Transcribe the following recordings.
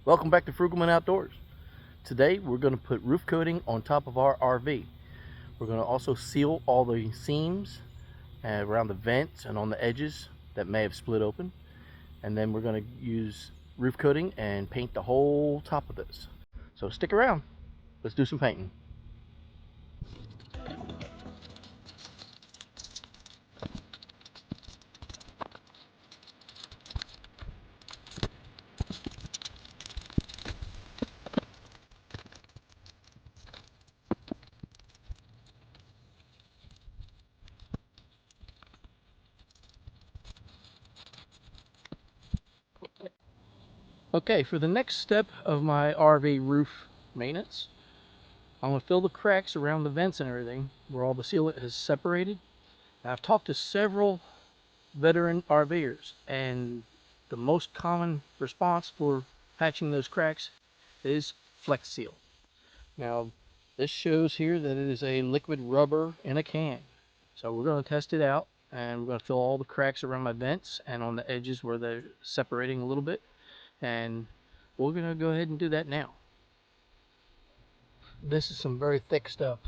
Welcome back to Frugalman Outdoors. Today we're going to put roof coating on top of our RV. We're going to also seal all the seams around the vents and on the edges that may have split open. And then we're going to use roof coating and paint the whole top of this. So stick around. Let's do some painting. Okay, for the next step of my RV roof maintenance, I'm going to fill the cracks around the vents and everything where all the sealant is separated. Now, I've talked to several veteran RVers, and the most common response for patching those cracks is Flex Seal. Now, this shows here that it is a liquid rubber in a can. So we're going to test it out, and we're going to fill all the cracks around my vents and on the edges where they're separating a little bit. And we're going to go ahead and do that now. This is some very thick stuff.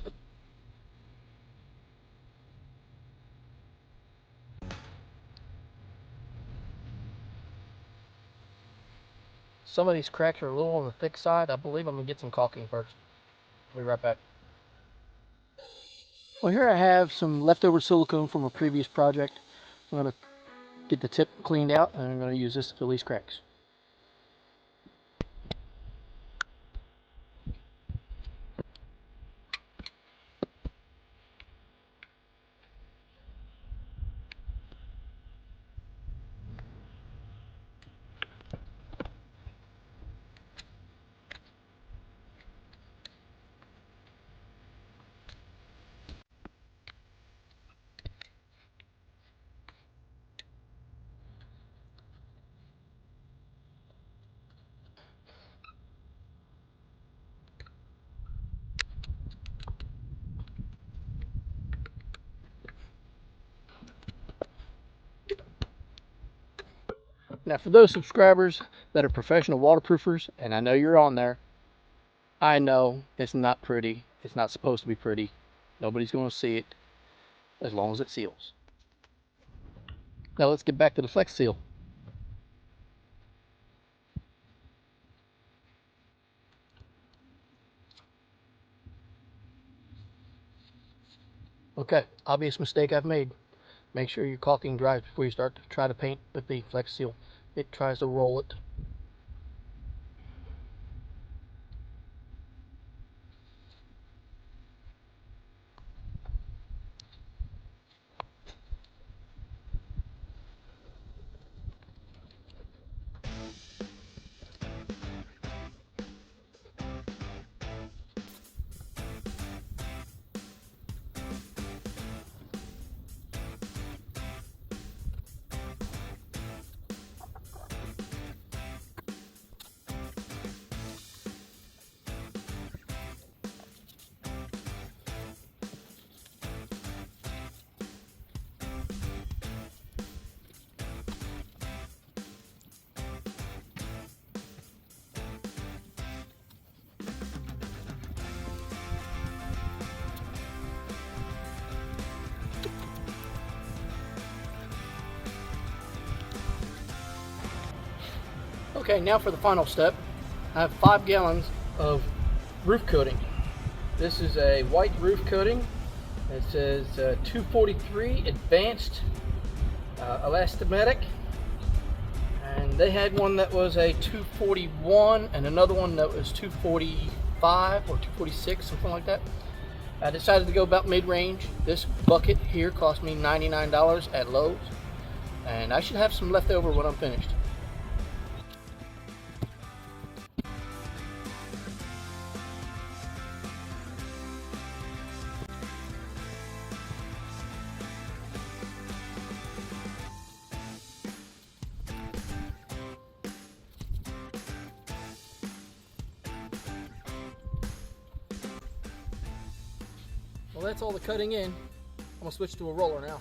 Some of these cracks are a little on the thick side. I believe I'm going to get some caulking first. I'll be right back. Well, here I have some leftover silicone from a previous project. I'm going to get the tip cleaned out, and I'm going to use this to fill these cracks. Now, for those subscribers that are professional waterproofers, and I know you're on there, I know it's not pretty. It's not supposed to be pretty. Nobody's going to see it as long as it seals. Now let's get back to the Flex Seal. Okay, obvious mistake I've made. Make sure your caulking dries before you start to try to paint with the Flex Seal. It tries to roll it. Okay, now for the final step. I have 5 gallons of roof coating. This is a white roof coating. It says 243 Advanced Elastomatic. And they had one that was a 241 and another one that was 245 or 246, something like that. I decided to go about mid-range. This bucket here cost me $99 at Lowe's. And I should have some left over when I'm finished. Well, that's all the cutting in. I'm gonna switch to a roller now.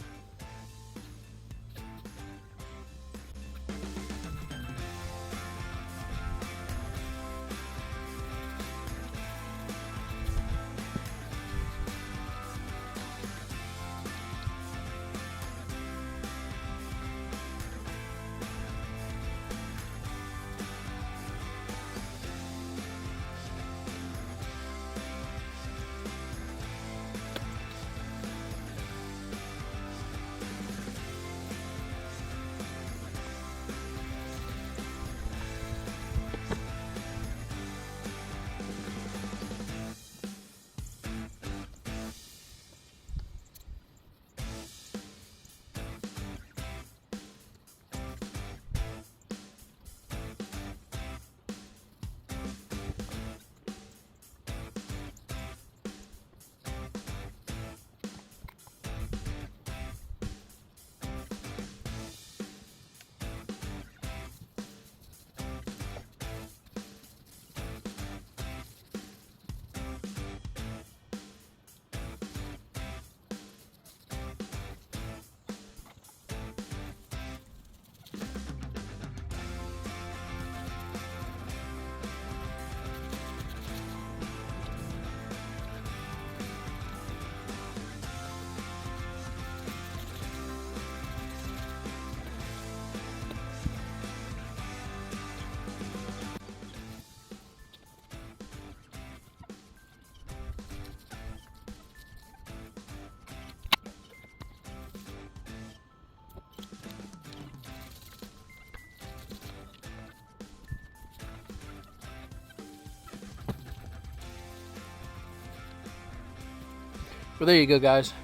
Well, there you go, guys.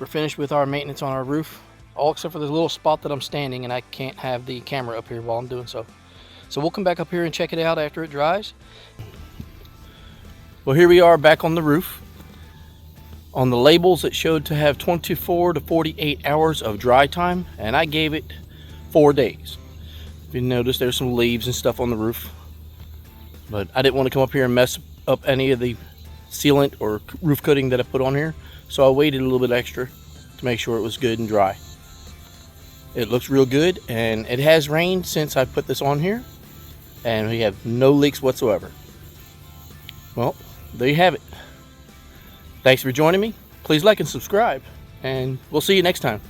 We're finished with our maintenance on our roof, all except for this little spot that I'm standing, and I can't have the camera up here while I'm doing so. So we'll come back up here and check it out after it dries. Well, here we are back on the roof. On the labels, it showed to have 24 to 48 hours of dry time, and I gave it 4 days. If you notice, there's some leaves and stuff on the roof, but I didn't want to come up here and mess up any of the sealant or roof coating that I put on here, so I waited a little bit extra to make sure it was good and dry. It looks real good, and it has rained since I put this on here, and we have no leaks whatsoever. Well, there you have it. Thanks for joining me. Please like and subscribe, and we'll see you next time.